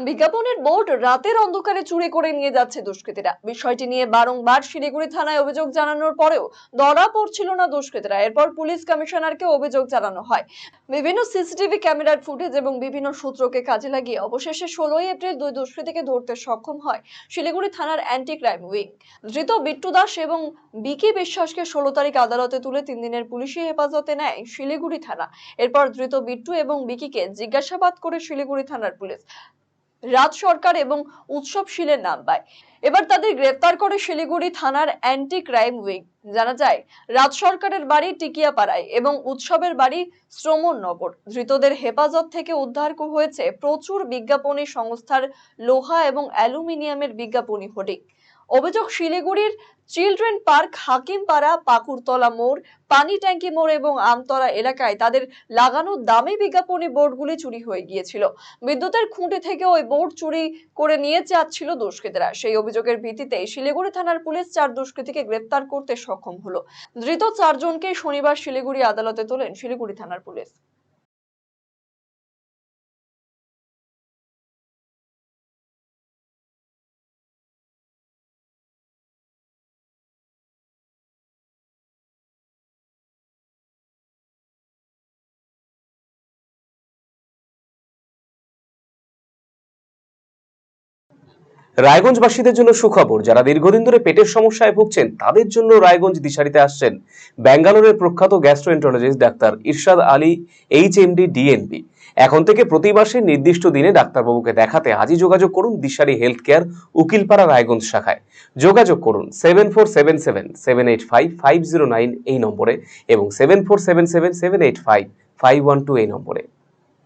বিজ্ঞাপনের বোর্ড রাতের অন্ধকারে চুরি করে নিয়ে যাচ্ছে দুষ্কৃতীরা। বিষয়টি নিয়ে বারংবার শিলিগুড়ি থানায় অভিযোগ জানানোর পরেও ধরা পড়ছিল না দুষ্কৃতীরা। এরপর পুলিশ কমিশনারকে অভিযোগ জানানো হয়। বিভিন্ন সিসিটিভি ক্যামেরার ফুটেজ এবং বিভিন্ন সূত্রকে কাজে লাগিয়ে অবশেষে 16 এপ্রিল দুই দুষ্কৃতীকে ধরতে সক্ষম হয় শিলিগুড়ি থানার অ্যান্টি ক্রাইম উইং। ধৃত বিট্টু দাস এবং বিকি বিশ্বাসকে 16 তারিখ আদালতে তুলে 3 দিনের পুলিশি হেফাজতে নেয় শিলিগুড়ি থানা। এরপর ধৃত বিট্টু এবং বিকিকে জিজ্ঞাসাবাদ করে শিলিগুড়ি থানার পুলিশ রাজ সরকার এবং উৎসব শীলের নাম পায়। এবার তাদের গ্রেফতার করে শিলিগুড়ি থানার অ্যান্টি ক্রাইম উইং। জানা যায়, রাজ সরকারের বাড়ি টিকিয়াপাড়ায় এবং উৎসবের বাড়ি শ্রমণনগর। ধৃতদের হেফাজত থেকে উদ্ধার হয়েছে প্রচুর বিজ্ঞাপনী সংস্থার লোহা এবং অ্যালুমিনিয়ামের বিজ্ঞাপনী হোর্ডিং। অভিযোগ, শিলিগুড়ির চিলড্রেন পার্ক, হাকিমপাড়া, পাকুড়তলা মোড়, পানি ট্যাঙ্কি মোড় এবং আমতলা এলাকায় তাদের লাগানো দামি বিজ্ঞাপনী বোর্ডগুলি চুরি হয়ে গিয়েছিল। বিদ্যুতের খুঁটি থেকে ওই বোর্ড চুরি করে নিয়ে যাচ্ছিল দুষ্কৃতীরা। সেই অভিযোগের ভিত্তিতে শিলিগুড়ি থানার পুলিশ 4 দুষ্কৃতীকে গ্রেফতার করতে সক্ষম হলো। ধৃত 4 জনকে শনিবার শিলিগুড়ি আদালতে তোলেন শিলিগুড়ি থানার পুলিশ। রায়গঞ্জবাসীদের জন্য সুখবর। যারা দীর্ঘদিন ধরে পেটের সমস্যায় ভুগছেন তাদের জন্য রায়গঞ্জ দিশারিতে আসছেন ব্যাঙ্গালোরের প্রখ্যাত গ্যাস্ট্রোএন্টারোলজিস্ট ডাক্তার ইরশাদ আলী, এইচএমডি, ডিএনবি। এখন থেকে প্রতি মাসে নির্দিষ্ট দিনে ডাক্তারবাবুকে দেখাতে আজই যোগাযোগ করুন দিশারি হেলথ কেয়ার, উকিলপাড়া, রায়গঞ্জ শাখায়। যোগাযোগ করুন 7477785509 এই নম্বরে এবং 7477785512 এই নম্বরে।